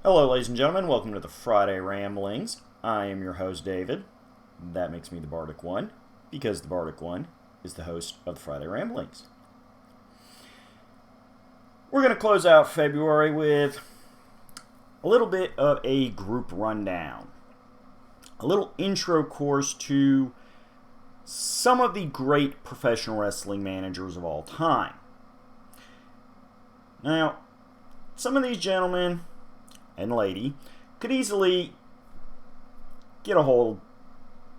Hello, ladies and gentlemen. Welcome to the Friday Ramblings. I am your host, David. That makes me the Bardic One, because the Bardic One is the host of the Friday Ramblings. We're going to close out February with a little bit of a group rundown. A little intro course to some of the great professional wrestling managers of all time. Now, some of these gentlemen and lady could easily get a whole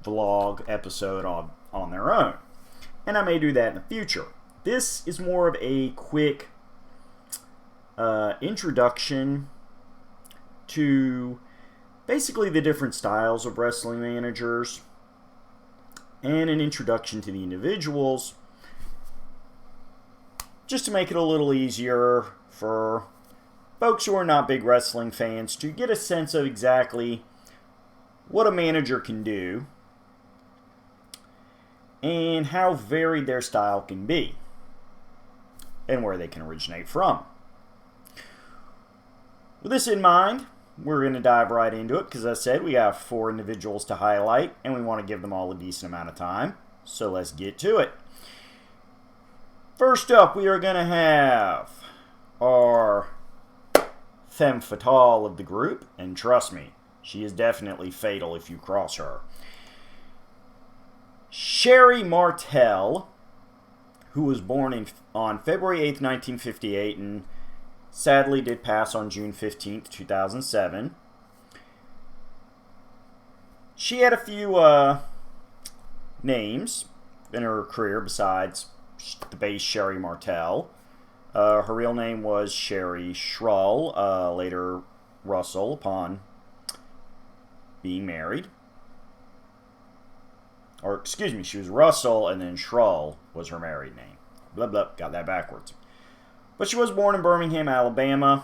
vlog episode on their own, and I may do that in the future. This is more of a quick introduction to basically the different styles of wrestling managers and an introduction to the individuals, just to make it a little easier for folks who are not big wrestling fans to get a sense of exactly what a manager can do and how varied their style can be and where they can originate from. With this in mind, we're going to dive right into it because, as I said, we have 4 individuals to highlight and we want to give them all a decent amount of time. So let's get to it. First up, we are going to have our femme fatale of the group, and trust me, she is definitely fatal if you cross her. Sherry Martel, who was born on February 8th, 1958, and sadly did pass on June 15th, 2007. She had a few names in her career besides the base Sherry Martel. Her real name was Sherry Schrull, later Russell, upon being married. Or, excuse me, she was Russell, and then Schrull was her married name. Blah, blah, got that backwards. But she was born in Birmingham, Alabama.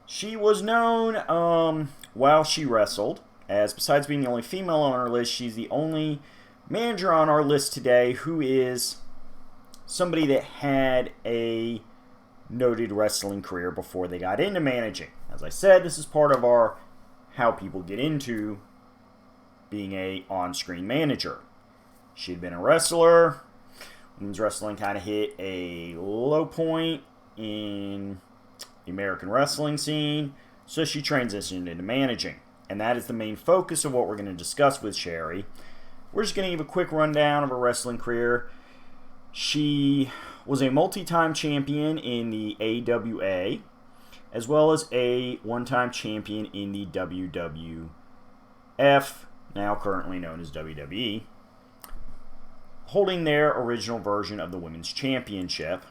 She was known, while she wrestled, as besides being the only female on our list, she's the only manager on our list today who is somebody that had a noted wrestling career before they got into managing. As I said, this is part of our how people get into being a on-screen manager. She had been a wrestler. Women's wrestling kind of hit a low point in the American wrestling scene, so she transitioned into managing. And that is the main focus of what we're going to discuss with Sherry. We're just going to give a quick rundown of her wrestling career. She was a multi-time champion in the AWA, as well as a one-time champion in the WWF, now currently known as WWE, holding their original version of the Women's Championship.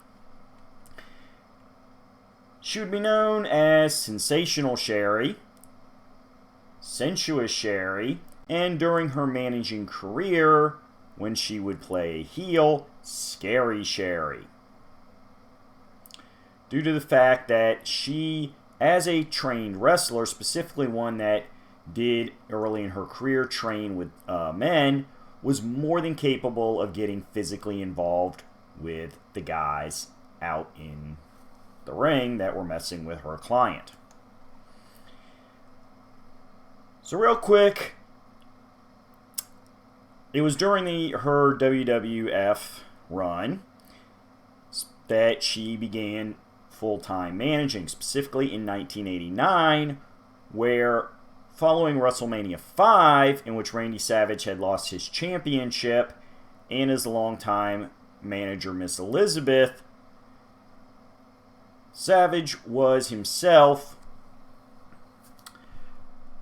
She would be known as Sensational Sherry, Sensuous Sherry, and during her managing career, when she would play heel, Scary Sherry. Due to the fact that she, as a trained wrestler, specifically one that did early in her career train with men, was more than capable of getting physically involved with the guys out in the ring that were messing with her client. So real quick, it was during her WWF run that she began full-time managing, specifically in 1989, where following WrestleMania 5, in which Randy Savage had lost his championship, and as a longtime manager, Miss Elizabeth, Savage was himself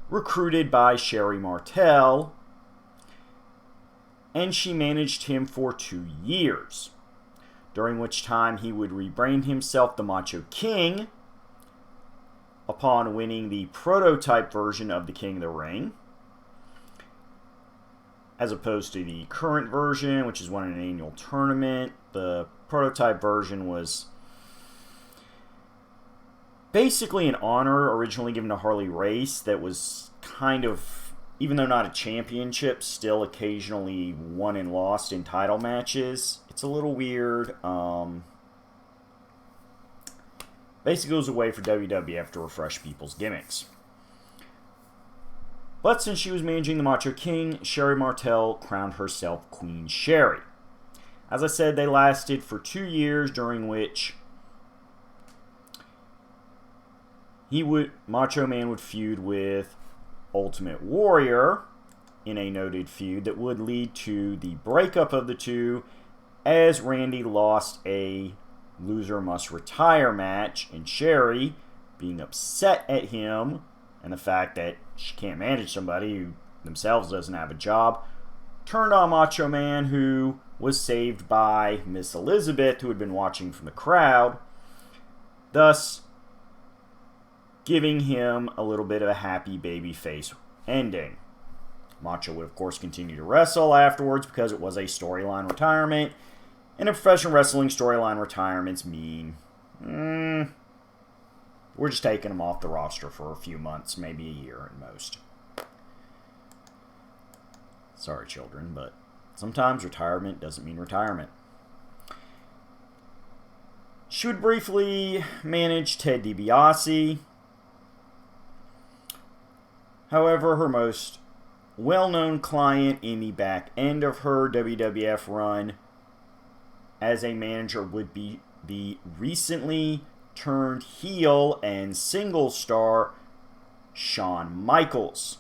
recruited by Sherry Martel, and she managed him for 2 years, during which time he would rebrand himself the Macho King upon winning the prototype version of the King of the Ring, as opposed to the current version, which is won in an annual tournament. The prototype version was basically an honor originally given to Harley Race that was kind of, even though not a championship, still occasionally won and lost in title matches. It's a little weird. Basically, it was a way for WWF to refresh people's gimmicks. But since she was managing the Macho King, Sherri Martel crowned herself Queen Sherri. As I said, they lasted for 2 years, during which Macho Man would feud with Ultimate Warrior in a noted feud that would lead to the breakup of the two, as Randy lost a loser must retire match, and Sherri, being upset at him and the fact that she can't manage somebody who themselves doesn't have a job, turned on Macho Man, who was saved by Miss Elizabeth, who had been watching from the crowd, thus giving him a little bit of a happy babyface ending. Macho would, of course, continue to wrestle afterwards because it was a storyline retirement, and in professional wrestling, storyline retirements mean we're just taking him off the roster for a few months, maybe a year at most. Sorry, children, but sometimes retirement doesn't mean retirement. She would briefly manage Ted DiBiase. However, her most well-known client in the back end of her WWF run as a manager would be the recently turned heel and single star Shawn Michaels.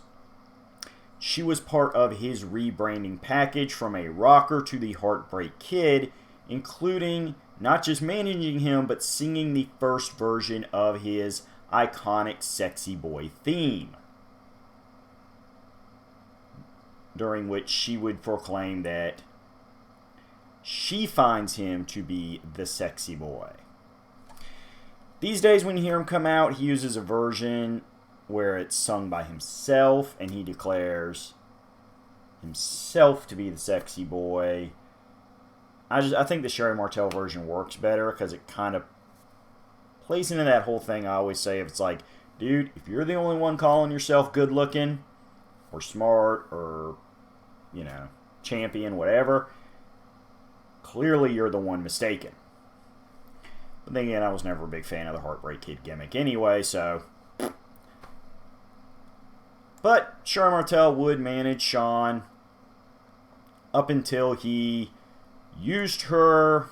She was part of his rebranding package from a rocker to the Heartbreak Kid, including not just managing him, but singing the first version of his iconic Sexy Boy theme, during which she would proclaim that she finds him to be the sexy boy. These days, when you hear him come out, he uses a version where it's sung by himself, and he declares himself to be the sexy boy. I think the Sherri Martel version works better because it kind of plays into that whole thing I always say. If it's like, dude, if you're the only one calling yourself good looking or smart or, champion, whatever, clearly you're the one mistaken. But then again, I was never a big fan of the Heartbreak Kid gimmick anyway, so. But Sherri Martel would manage Shawn up until he used her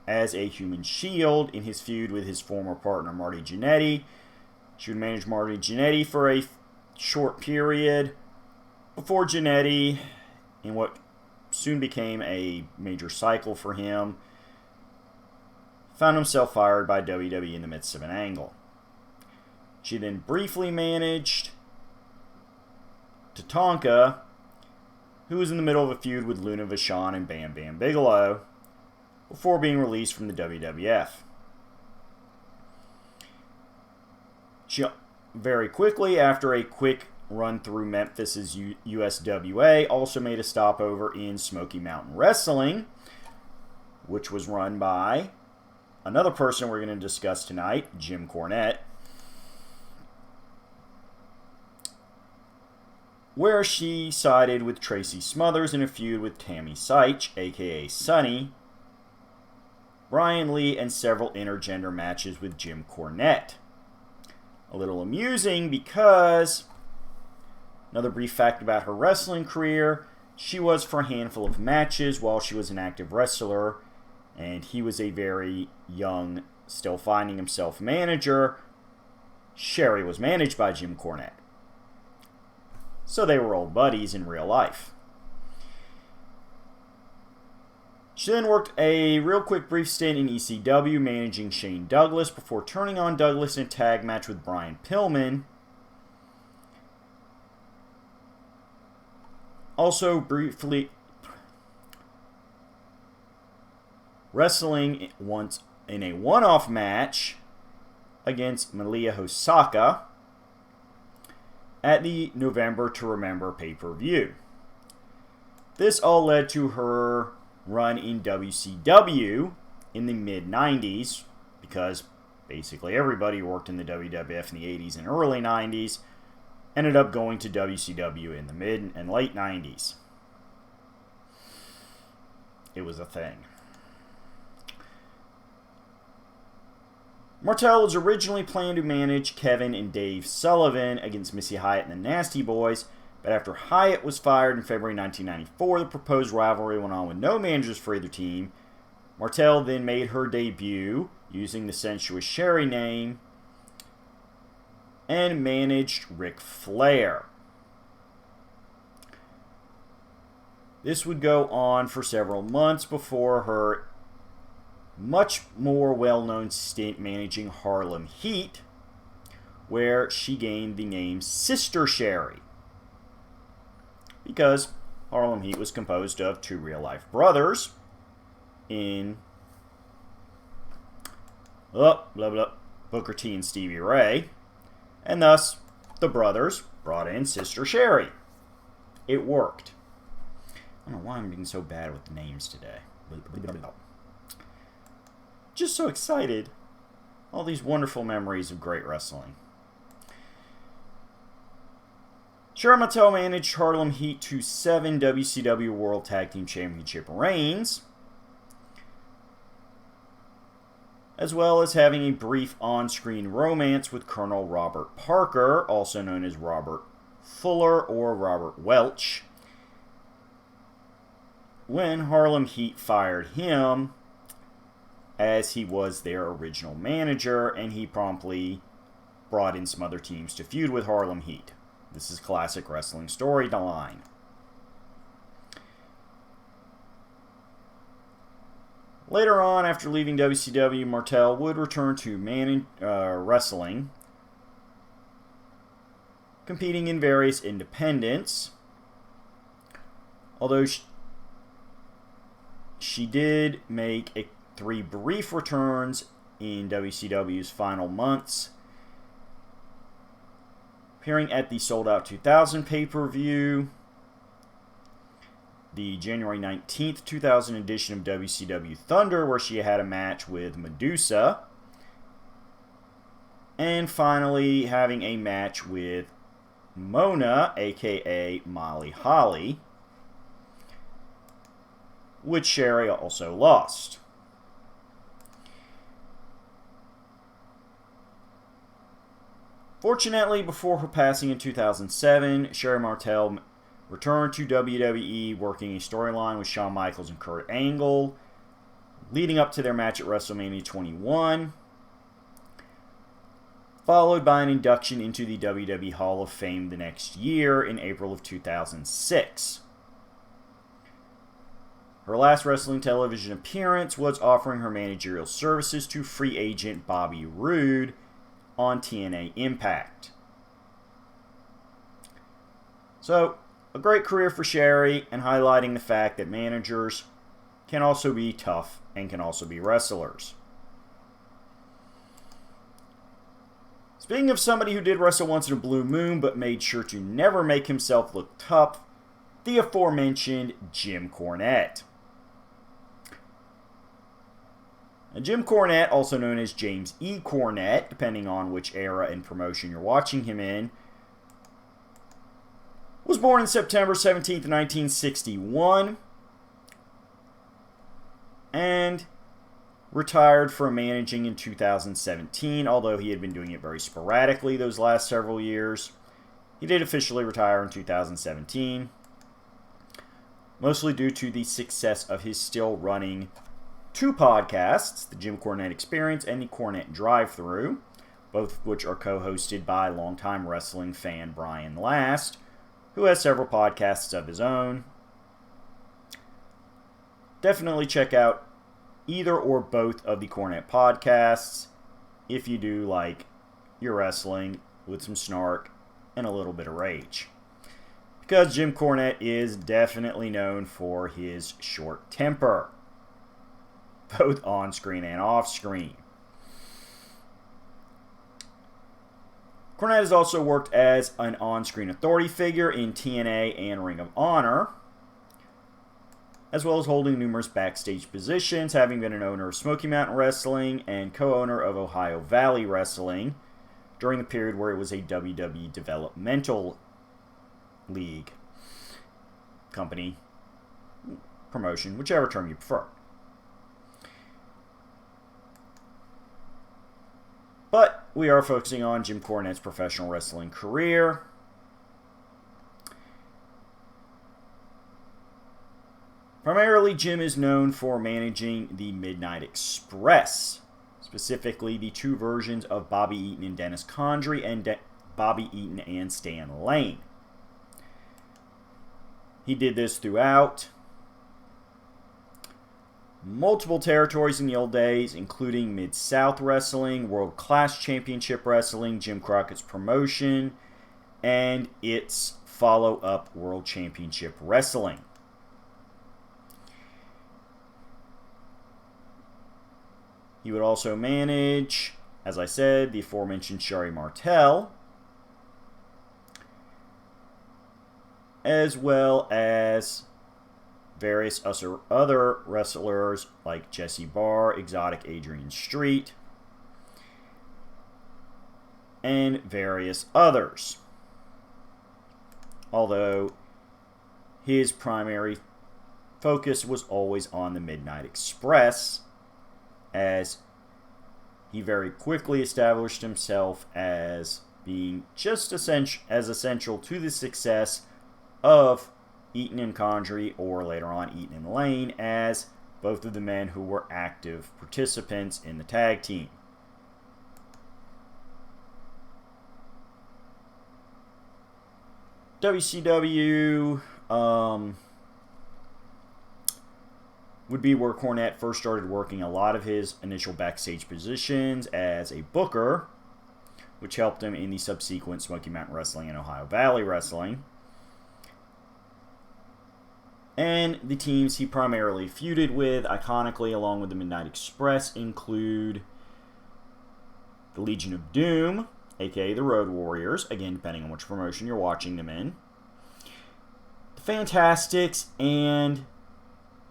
as a human shield in his feud with his former partner Marty Jannetty. She would manage Marty Jannetty for a short period before Jannetty, in what soon became a major cycle for him, found himself fired by WWE in the midst of an angle. She then briefly managed Tatanka, who was in the middle of a feud with Luna Vachon and Bam Bam Bigelow, before being released from the WWF. She very quickly, after a quick run through Memphis's USWA, also made a stopover in Smoky Mountain Wrestling, which was run by another person we're going to discuss tonight, Jim Cornette, where she sided with Tracy Smothers in a feud with Tammy Sytch, aka Sunny, Brian Lee, and several intergender matches with Jim Cornette. A little amusing because, another brief fact about her wrestling career, she was for a handful of matches while she was an active wrestler, and he was a very young, still finding himself manager. Sherri was managed by Jim Cornette, so they were old buddies in real life. She then worked a real quick brief stint in ECW managing Shane Douglas before turning on Douglas in a tag match with Brian Pillman. Also briefly wrestling once in a one-off match against Malia Hosaka at the November to Remember pay-per-view. This all led to her run in WCW in the mid-90s, because basically everybody who worked in the WWF in the 80s and early 90s ended up going to WCW in the mid and late 90s. It was a thing. Martell was originally planned to manage Kevin and Dave Sullivan against Missy Hyatt and the Nasty Boys, but after Hyatt was fired in February 1994, the proposed rivalry went on with no managers for either team. Martell then made her debut using the sensuous Sherry name and managed Ric Flair. This would go on for several months before her much more well-known stint managing Harlem Heat, where she gained the name Sister Sherry, because Harlem Heat was composed of two real-life brothers in Booker T and Stevie Ray, and thus the brothers brought in Sister Sherry. It worked. I don't know why I'm being so bad with names today. Just so excited. All these wonderful memories of great wrestling. Sherry Martel managed Harlem Heat to 7 WCW World Tag Team Championship reigns, as well as having a brief on-screen romance with Colonel Robert Parker, also known as Robert Fuller or Robert Welch, when Harlem Heat fired him, as he was their original manager, and he promptly brought in some other teams to feud with Harlem Heat. This is classic wrestling storyline. Later on, after leaving WCW, Martel would return to wrestling, competing in various independents, although she did make 3 brief returns in WCW's final months, appearing at the Sold Out 2000 pay-per-view, the January 19th, 2000 edition of WCW Thunder, where she had a match with Medusa, and finally having a match with Mona, aka Molly Holly, which Sherry also lost. Fortunately, before her passing in 2007, Sherry Martel returned to WWE, working a storyline with Shawn Michaels and Kurt Angle, leading up to their match at WrestleMania 21, followed by an induction into the WWE Hall of Fame the next year in April of 2006. Her last wrestling television appearance was offering her managerial services to free agent Bobby Roode on TNA Impact. So, a great career for Sherry, and highlighting the fact that managers can also be tough and can also be wrestlers. Speaking of somebody who did wrestle once in a blue moon but made sure to never make himself look tough, the aforementioned Jim Cornette. Now, Jim Cornette, also known as James E. Cornette, depending on which era and promotion you're watching him in, was born on September 17th, 1961, and retired from managing in 2017, although he had been doing it very sporadically those last several years. He did officially retire in 2017, mostly due to the success of his still running 2 podcasts, the Jim Cornette Experience and the Cornette Drive-Thru, both of which are co-hosted by longtime wrestling fan Brian Last, who has several podcasts of his own. Definitely check out either or both of the Cornette podcasts if you do like your wrestling with some snark and a little bit of rage. Because Jim Cornette is definitely known for his short temper, both on-screen and off-screen. Cornette has also worked as an on-screen authority figure in TNA and Ring of Honor, as well as holding numerous backstage positions, having been an owner of Smoky Mountain Wrestling and co-owner of Ohio Valley Wrestling during the period where it was a WWE developmental league, company, promotion, whichever term you prefer. we are focusing on Jim Cornette's professional wrestling career. Primarily, Jim is known for managing the Midnight Express, specifically the two versions of Bobby Eaton and Dennis Condrey, and Bobby Eaton and Stan Lane. He did this throughout multiple territories in the old days, including Mid-South Wrestling, World Class Championship Wrestling, Jim Crockett's promotion, and its follow-up World Championship Wrestling. He would also manage, as I said, the aforementioned Sherry Martel, as well as various other wrestlers like Jesse Barr, Exotic Adrian Street, and various others. Although his primary focus was always on the Midnight Express, as he very quickly established himself as being just as essential to the success of Eaton and Condrey, or later on Eaton and Lane, as both of the men who were active participants in the tag team. WCW would be where Cornett first started working a lot of his initial backstage positions as a booker, which helped him in the subsequent Smoky Mountain Wrestling and Ohio Valley Wrestling. And the teams he primarily feuded with, iconically along with the Midnight Express, include the Legion of Doom, aka the Road Warriors, again depending on which promotion you're watching them in, the Fantastics, and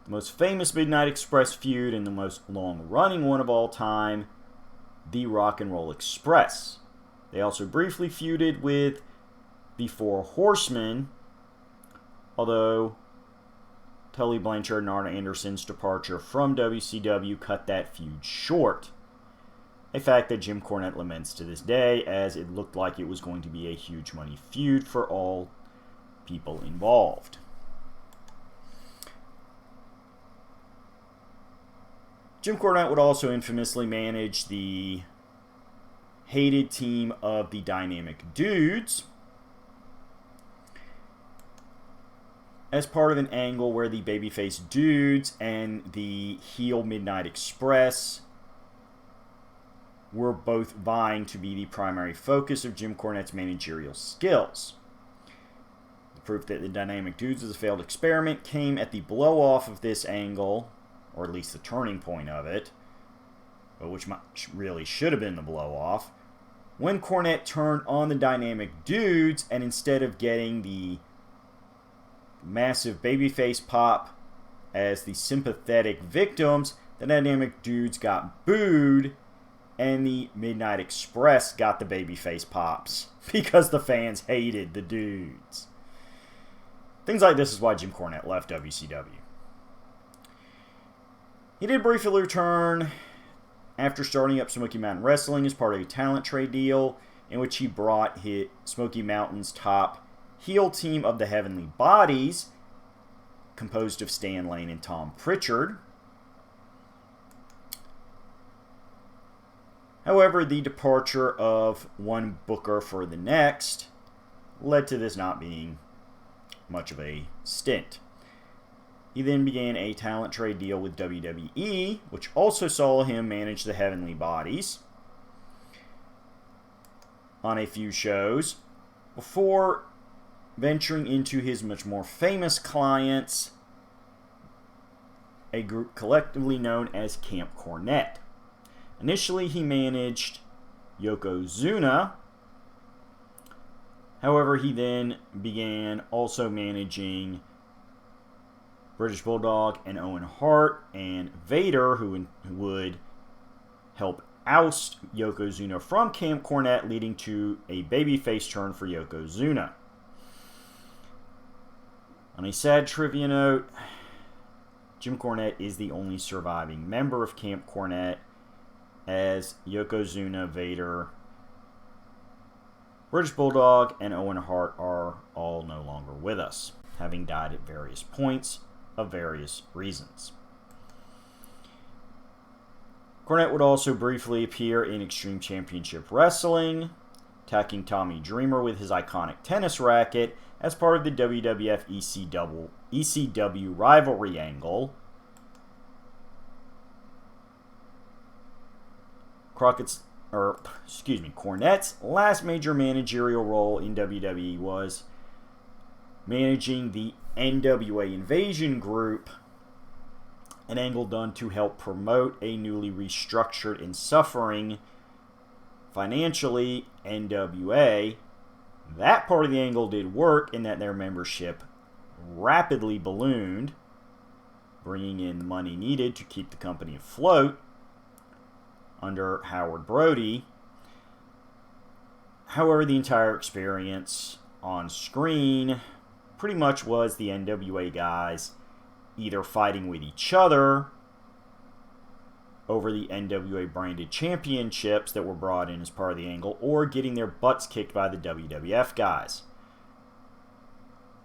the most famous Midnight Express feud and the most long-running one of all time, the Rock and Roll Express. They also briefly feuded with the Four Horsemen, although Tully Blanchard and Arn Anderson's departure from WCW cut that feud short. A fact that Jim Cornette laments to this day, as it looked like it was going to be a huge money feud for all people involved. Jim Cornette would also infamously manage the hated team of the Dynamic Dudes as part of an angle where the babyface Dudes and the heel Midnight Express were both vying to be the primary focus of Jim Cornette's managerial skills. The proof that the Dynamic Dudes was a failed experiment came at the blow-off of this angle, or at least the turning point of it, but which really should have been the blow-off, when Cornette turned on the Dynamic Dudes, and instead of getting the massive babyface pop as the sympathetic victims, the Dynamic Dudes got booed, and the Midnight Express got the babyface pops because the fans hated the Dudes. Things like this is why Jim Cornette left WCW. He did briefly return after starting up Smoky Mountain Wrestling as part of a talent trade deal in which he brought his Smoky Mountain's top heel team of the Heavenly Bodies, composed of Stan Lane and Tom Pritchard. However, the departure of one booker for the next led to this not being much of a stint. He then began a talent trade deal with WWE, which also saw him manage the Heavenly Bodies on a few shows, before venturing into his much more famous clients, a group collectively known as Camp Cornett. Initially, he managed Yokozuna. However, he then began also managing British Bulldog and Owen Hart and Vader, who would help oust Yokozuna from Camp Cornett, leading to a babyface turn for Yokozuna. On a sad trivia note, Jim Cornette is the only surviving member of Camp Cornett, as Yokozuna, Vader, British Bulldog, and Owen Hart are all no longer with us, having died at various points of various reasons. Cornett would also briefly appear in Extreme Championship Wrestling, attacking Tommy Dreamer with his iconic tennis racket as part of the WWF ECW rivalry angle. Cornette's last major managerial role in WWE was managing the NWA Invasion Group, an angle done to help promote a newly restructured and suffering financially NWA. That part of the angle did work in that their membership rapidly ballooned, bringing in the money needed to keep the company afloat under Howard Brody. However, the entire experience on screen pretty much was the NWA guys either fighting with each other over the NWA branded championships that were brought in as part of the angle, or getting their butts kicked by the WWF guys.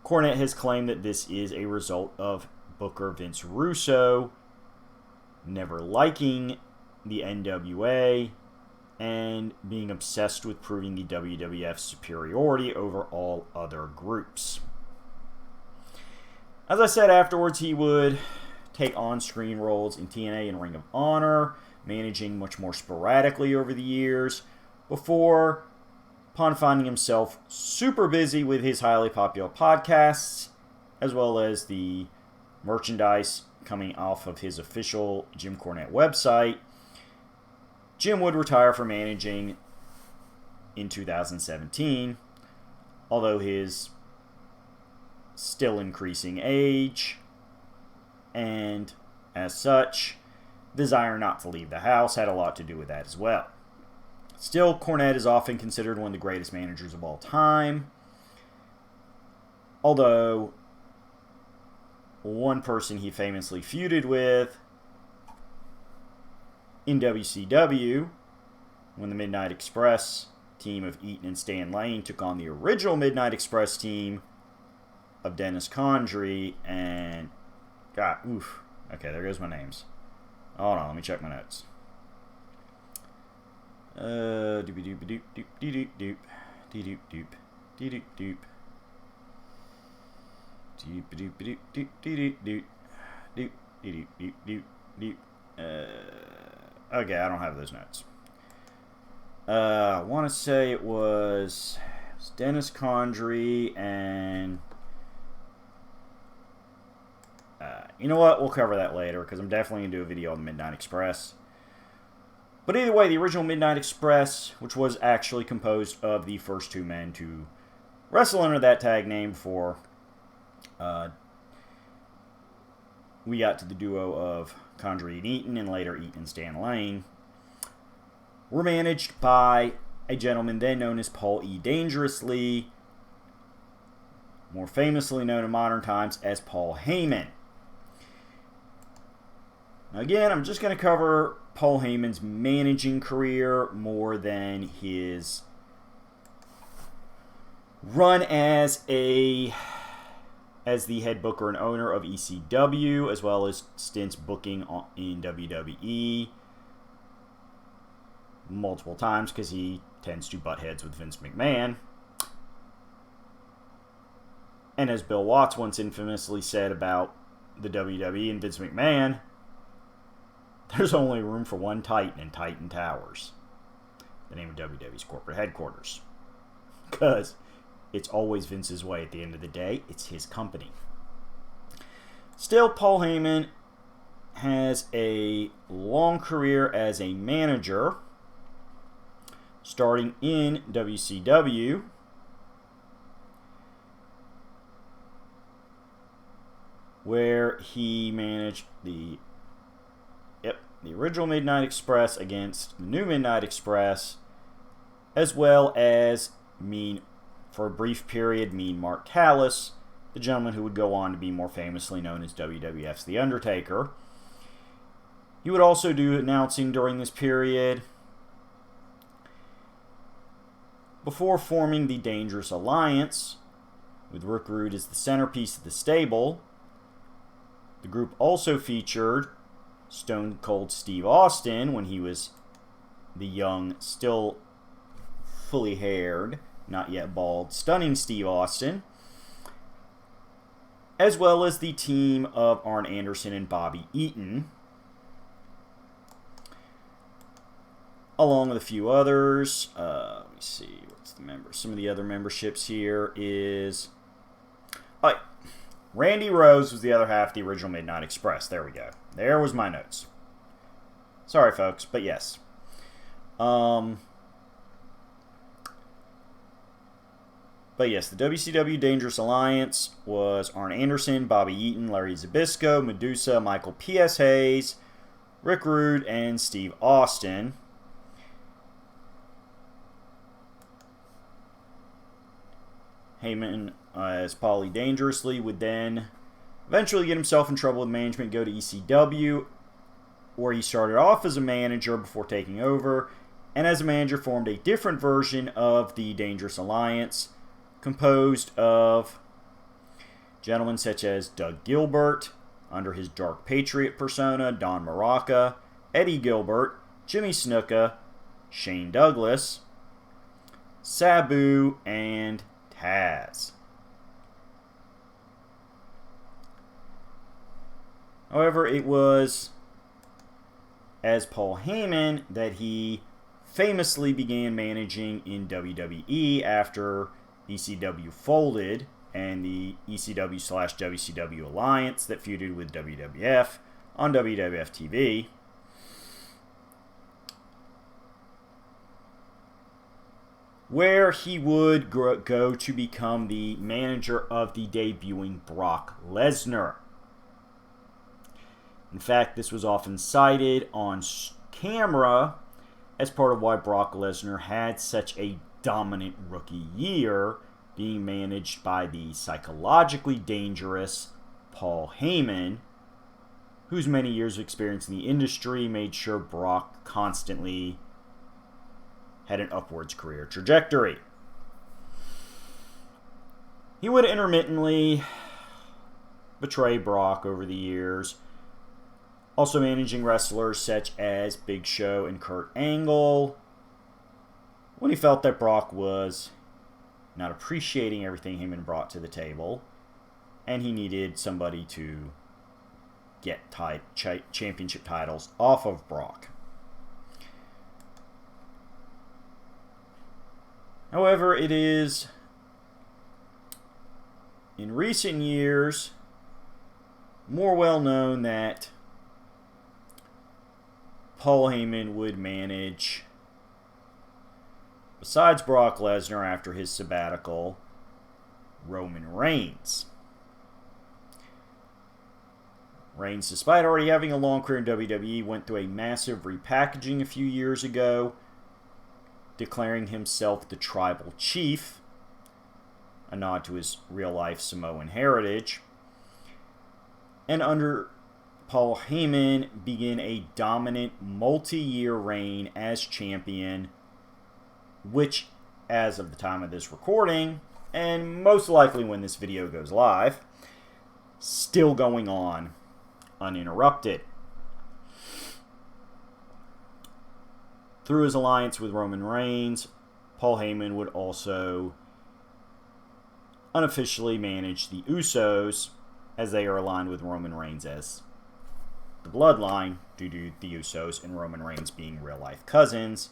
Cornett has claimed that this is a result of Booker Vince Russo never liking the NWA and being obsessed with proving the WWF's superiority over all other groups. As I said, afterwards he would take on-screen roles in TNA and Ring of Honor, managing much more sporadically over the years, upon finding himself super busy with his highly popular podcasts, as well as the merchandise coming off of his official Jim Cornette website. Jim would retire from managing in 2017, although his still increasing age and, as such, desire not to leave the house had a lot to do with that as well. Still, Cornett is often considered one of the greatest managers of all time, although one person he famously feuded with in WCW, when the Midnight Express team of Eaton and Stan Lane took on the original Midnight Express team of Dennis Condrey and... Okay, there goes my names. Hold on, let me check my notes. Okay, I don't have those notes. I want to say it was Dennis Condrey and... you know what? We'll cover that later, because I'm definitely going to do a video on the Midnight Express. But either way, the original Midnight Express, which was actually composed of the first two men to wrestle under that tag name before we got to the duo of Condrey and Eaton, and later Eaton and Stan Lane, were managed by a gentleman then known as Paul E. Dangerously, more famously known in modern times as Paul Heyman. Now again, I'm just going to cover Paul Heyman's managing career more than his run as the head booker and owner of ECW, as well as stints booking in WWE multiple times, because he tends to butt heads with Vince McMahon. And as Bill Watts once infamously said about the WWE and Vince McMahon, there's only room for one Titan in Titan Towers, the name of WWE's corporate headquarters. Because it's always Vince's way at the end of the day. It's his company. Still, Paul Heyman has a long career as a manager, starting in WCW, where he managed the original Midnight Express against the new Midnight Express, as well as for a brief period, Martell, the gentleman who would go on to be more famously known as WWF's The Undertaker. He would also do announcing during this period. before forming the Dangerous Alliance, with Rick Rude as the centerpiece of the stable. The group also featured Stone Cold Steve Austin when he was the young, still fully haired, not yet bald, stunning Steve Austin, as well as the team of Arn Anderson and Bobby Eaton, along with a few others. Let me see, what's the members? Some of the other memberships here is... Randy Rose was the other half of the original Midnight Express. There we go. There was my notes. Sorry, folks, but yes. But yes, the WCW Dangerous Alliance was Arn Anderson, Bobby Eaton, Larry Zbyszko, Medusa, Michael P.S. Hayes, Rick Rude, and Steve Austin. Heyman, as Paulie Dangerously, would then eventually get himself in trouble with management, go to ECW, where he started off as a manager before taking over, and as a manager formed a different version of the Dangerous Alliance, composed of gentlemen such as Doug Gilbert, under his Dark Patriot persona, Don Maraca, Eddie Gilbert, Jimmy Snuka, Shane Douglas, Sabu, and Taz. However, it was as Paul Heyman that he famously began managing in WWE after ECW folded and the ECW/WCW alliance that feuded with WWF on WWF TV. Where he would go to become the manager of the debuting Brock Lesnar. In fact, this was often cited on camera as part of why Brock Lesnar had such a dominant rookie year, being managed by the psychologically dangerous Paul Heyman, whose many years of experience in the industry made sure Brock constantly had an upwards career trajectory. He would intermittently betray Brock over the years, also managing wrestlers such as Big Show and Kurt Angle, when he felt that Brock was not appreciating everything Heyman brought to the table, and he needed somebody to get championship titles off of Brock. However, it is in recent years more well known that Paul Heyman would manage, besides Brock Lesnar after his sabbatical, Roman Reigns. Reigns, despite already having a long career in WWE, went through a massive repackaging a few years ago, declaring himself the Tribal Chief, a nod to his real-life Samoan heritage, and under Paul Heyman began a dominant multi-year reign as champion, which, as of the time of this recording, and most likely when this video goes live, still going on uninterrupted. Through his alliance with Roman Reigns, Paul Heyman would also unofficially manage the Usos, as they are aligned with Roman Reigns as the bloodline, due to the Usos and Roman Reigns being real-life cousins,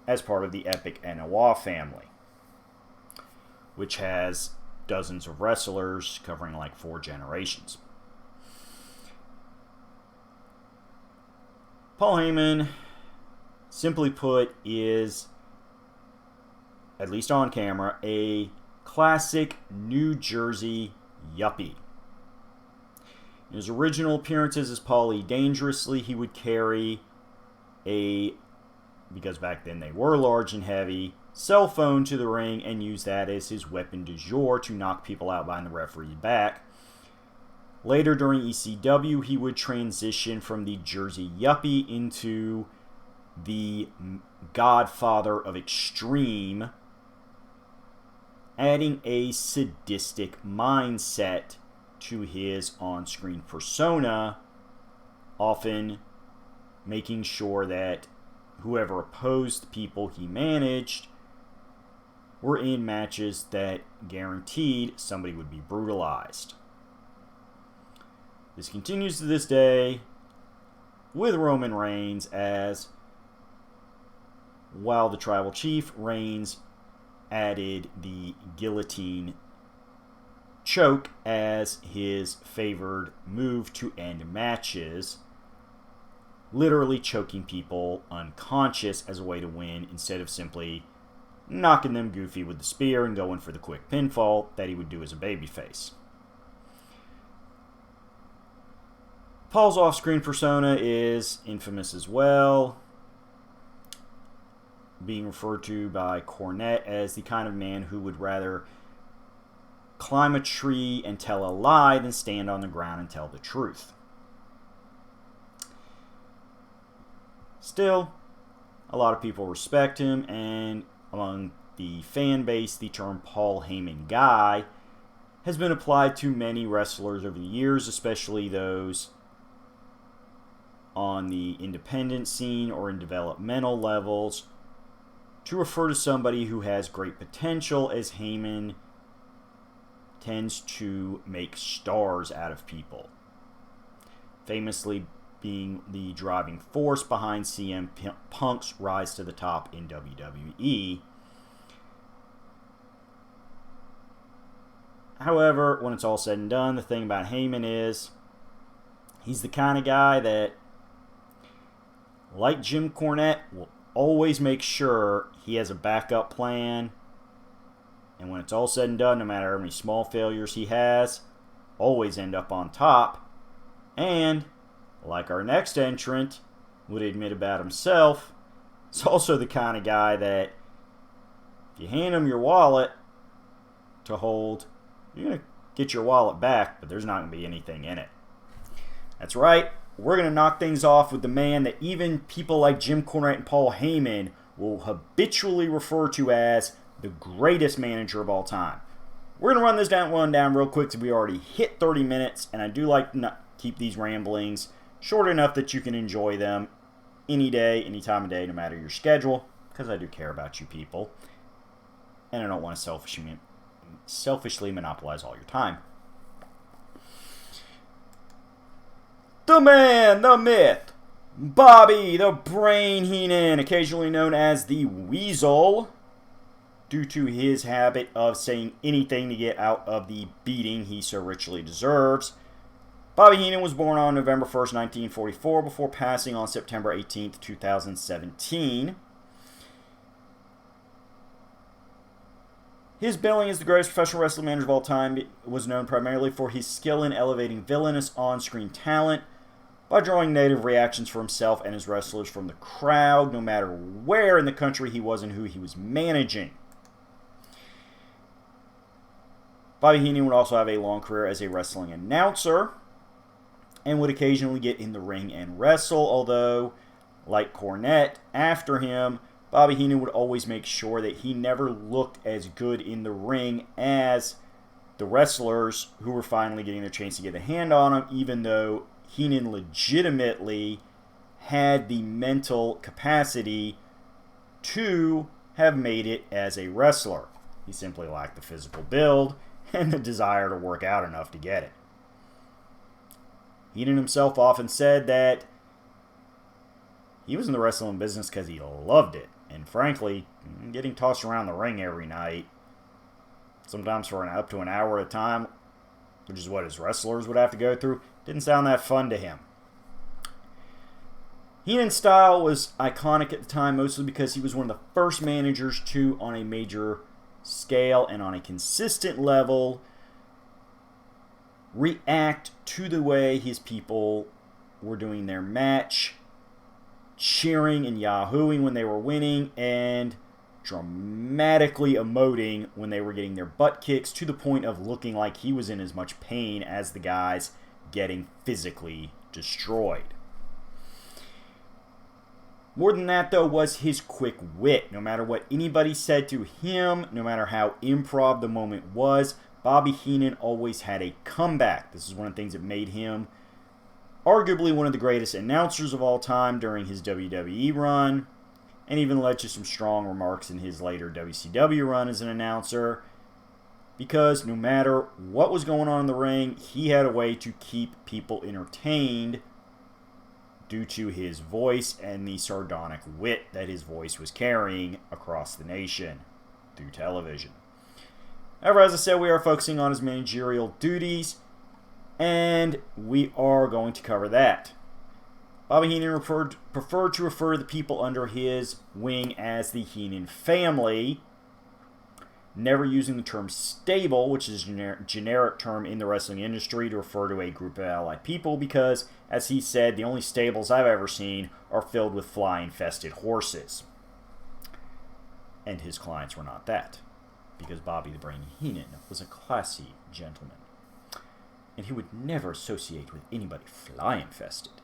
as part of the Epic Enowa family, which has dozens of wrestlers covering like 4 generations. Paul Heyman, simply put, is, at least on camera, a classic New Jersey yuppie. In his original appearances as Paulie Dangerously, he would carry because back then they were large and heavy, cell phone to the ring and use that as his weapon du jour to knock people out behind the referee's back. Later during ECW, he would transition from the Jersey yuppie into the Godfather of Extreme adding a sadistic mindset to his on-screen persona, often making sure that whoever opposed the people he managed were in matches that guaranteed somebody would be brutalized. This continues to this day with Roman Reigns, as while the tribal chief, Reigns added the guillotine choke as his favored move to end matches, literally choking people unconscious as a way to win instead of simply knocking them goofy with the spear and going for the quick pinfall that he would do as a babyface. Paul's off-screen persona is infamous as well, being referred to by Cornett as the kind of man who would rather climb a tree and tell a lie than stand on the ground and tell the truth. Still, a lot of people respect him, and among the fan base, the term Paul Heyman guy has been applied to many wrestlers over the years, especially those on the independent scene or in developmental levels, to refer to somebody who has great potential, as Heyman tends to make stars out of people, famously being the driving force behind CM Punk's rise to the top in WWE. However, when it's all said and done, the thing about Heyman is he's the kind of guy that, like Jim Cornette, will always make sure he has a backup plan. And when it's all said and done, no matter how many small failures he has, always end up on top. And, like our next entrant would admit about himself, he's also the kind of guy that if you hand him your wallet to hold, you're going to get your wallet back, but there's not going to be anything in it. That's right. We're going to knock things off with the man that even people like Jim Cornette and Paul Heyman will habitually refer to as the greatest manager of all time. We're going to run this one down real quick because we already hit 30 minutes, and I do like to keep these ramblings short enough that you can enjoy them any day, any time of day, no matter your schedule, because I do care about you people, and I don't want to selfishly monopolize all your time. The man, the myth, Bobby the Brain Heenan, occasionally known as the Weasel, due to his habit of saying anything to get out of the beating he so richly deserves. Bobby Heenan was born on November 1st, 1944, before passing on September 18th, 2017. His billing as the greatest professional wrestling manager of all time was known primarily for his skill in elevating villainous on-screen talent by drawing negative reactions for himself and his wrestlers from the crowd, no matter where in the country he was and who he was managing. Bobby Heenan would also have a long career as a wrestling announcer and would occasionally get in the ring and wrestle, although, like Cornette after him, Bobby Heenan would always make sure that he never looked as good in the ring as the wrestlers who were finally getting their chance to get a hand on him, even though Heenan legitimately had the mental capacity to have made it as a wrestler. He simply lacked the physical build and the desire to work out enough to get it. Heenan himself often said that he was in the wrestling business because he loved it. And frankly, getting tossed around the ring every night, sometimes for up to an hour at a time, which is what his wrestlers would have to go through, didn't sound that fun to him. Heenan's style was iconic at the time, mostly because he was one of the first managers to, on a major scale and on a consistent level, react to the way his people were doing their match, cheering and yahooing when they were winning, and dramatically emoting when they were getting their butt kicks, to the point of looking like he was in as much pain as the guys getting physically destroyed. More than that, though, was his quick wit. No matter what anybody said to him, no matter how improv the moment was, Bobby Heenan always had a comeback. This is one of the things that made him arguably one of the greatest announcers of all time during his WWE run, and even led to some strong remarks in his later WCW run as an announcer, because no matter what was going on in the ring, he had a way to keep people entertained due to his voice and the sardonic wit that his voice was carrying across the nation through television. However, as I said, we are focusing on his managerial duties, and we are going to cover that. Bobby Heenan preferred to refer to the people under his wing as the Heenan family, never using the term stable, which is a generic term in the wrestling industry to refer to a group of allied people, because, as he said, the only stables I've ever seen are filled with fly-infested horses. And his clients were not that, because Bobby the Brain Heenan was a classy gentleman, and he would never associate with anybody fly-infested.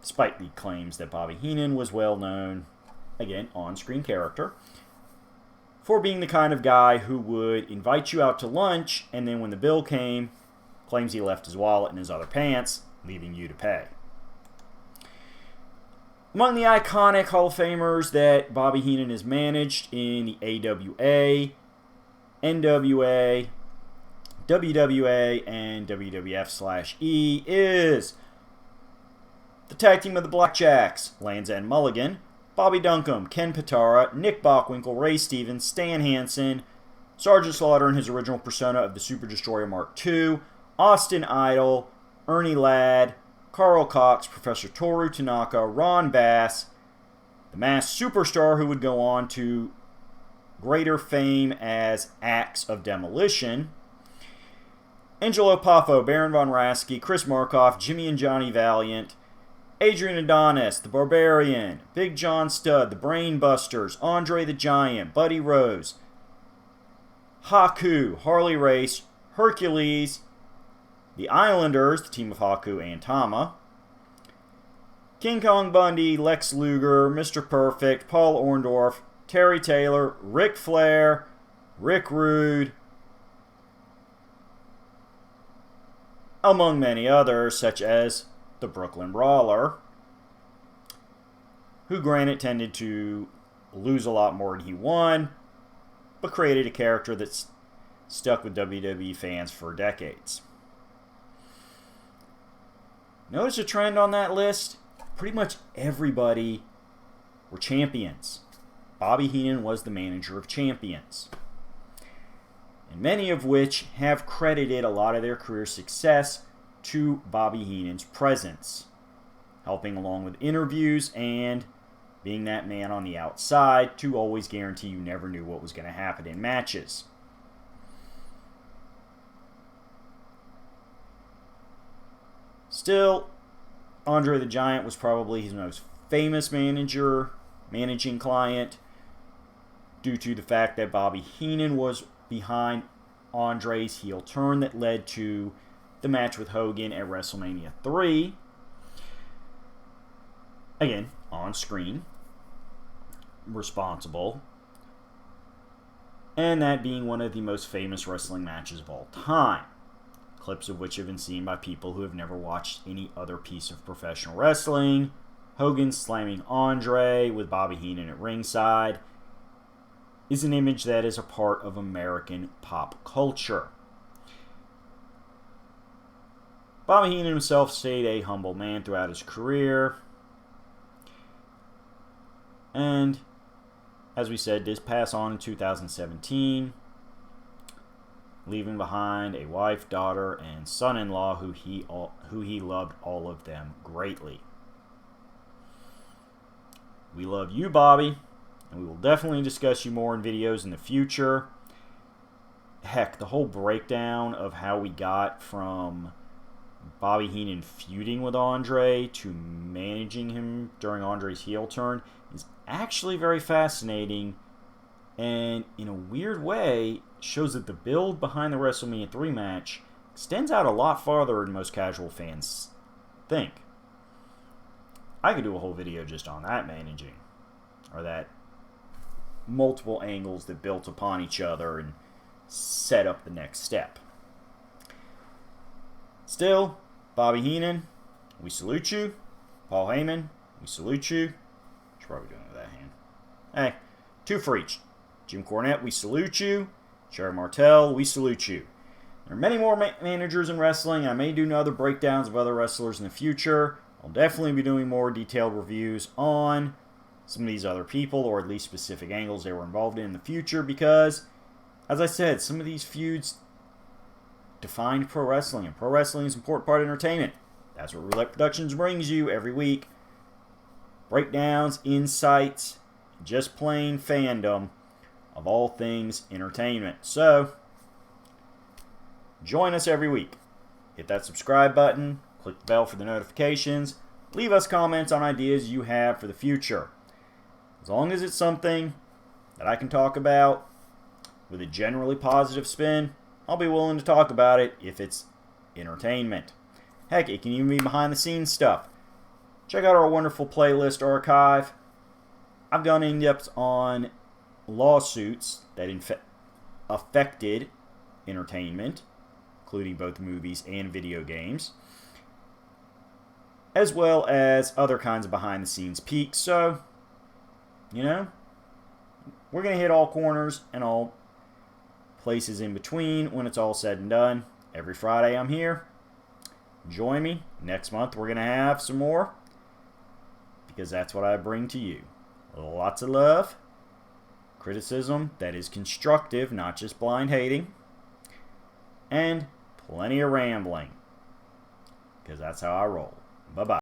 Despite the claims that Bobby Heenan was well known, again, on-screen character, for being the kind of guy who would invite you out to lunch, and then when the bill came, claims he left his wallet in his other pants, leaving you to pay. Among the iconic Hall of Famers that Bobby Heenan has managed in the AWA, NWA, WWA, and WWF/E is the tag team of the Blackjacks, Lanza and Mulligan, Bobby Duncombe, Ken Patara, Nick Bockwinkel, Ray Stevens, Stan Hansen, Sergeant Slaughter in his original persona of the Super Destroyer Mark II, Austin Idol, Ernie Ladd, Carl Cox, Professor Toru Tanaka, Ron Bass, the masked superstar who would go on to greater fame as Axe of Demolition, Angelo Poffo, Baron Von Raschke, Chris Markoff, Jimmy and Johnny Valiant, Adrian Adonis, the Barbarian, Big John Studd, the Brain Busters, Andre the Giant, Buddy Rose, Haku, Harley Race, Hercules, the Islanders, the team of Haku and Tama, King Kong Bundy, Lex Luger, Mr. Perfect, Paul Orndorff, Terry Taylor, Ric Flair, Rick Rude, among many others, such as the Brooklyn Brawler, who granted tended to lose a lot more than he won, but created a character that's stuck with WWE fans for decades. Notice a trend on that list? Pretty much everybody were champions. Bobby Heenan was the manager of champions, and many of which have credited a lot of their career success to Bobby Heenan's presence, helping along with interviews and being that man on the outside to always guarantee you never knew what was going to happen in matches. Still, Andre the Giant was probably his most famous managing client, due to the fact that Bobby Heenan was behind Andre's heel turn that led to the match with Hogan at WrestleMania 3. Again, on screen, responsible, and that being one of the most famous wrestling matches of all time, clips of which have been seen by people who have never watched any other piece of professional wrestling. Hogan slamming Andre with Bobby Heenan at ringside is an image that is a part of American pop culture. Bobby Heenan himself stayed a humble man throughout his career, and, as we said, did pass on in 2017, leaving behind a wife, daughter, and son-in-law who he loved all of them greatly. We love you, Bobby, and we will definitely discuss you more in videos in the future. Heck, the whole breakdown of how we got from Bobby Heenan feuding with Andre to managing him during Andre's heel turn is actually very fascinating, and in a weird way shows that the build behind the WrestleMania 3 match extends out a lot farther than most casual fans think. I could do a whole video just on that managing, or that multiple angles that built upon each other and set up the next step. Still, Bobby Heenan, we salute you. Paul Heyman, we salute you. Should probably do it with that hand. Hey, 2 for each. Jim Cornett, we salute you. Sherry Martell, we salute you. There are many more managers in wrestling. I may do other breakdowns of other wrestlers in the future. I'll definitely be doing more detailed reviews on some of these other people, or at least specific angles they were involved in the future, because, as I said, some of these feuds defined pro wrestling, and pro wrestling is an important part of entertainment. That's what Roulette Productions brings you every week. Breakdowns, insights, just plain fandom of all things entertainment. So, join us every week. Hit that subscribe button, click the bell for the notifications, leave us comments on ideas you have for the future. As long as it's something that I can talk about with a generally positive spin, I'll be willing to talk about it if it's entertainment. Heck, it can even be behind the scenes stuff. Check out our wonderful playlist archive. I've gone in depth on lawsuits that affected entertainment, including both movies and video games, as well as other kinds of behind the scenes peeks. So, you know, we're going to hit all corners and all places in between when it's all said and done. Every Friday I'm here. Join me. Next month we're going to have some more, because that's what I bring to you. Lots of love, criticism that is constructive, not just blind hating, and plenty of rambling, because that's how I roll. Bye-bye.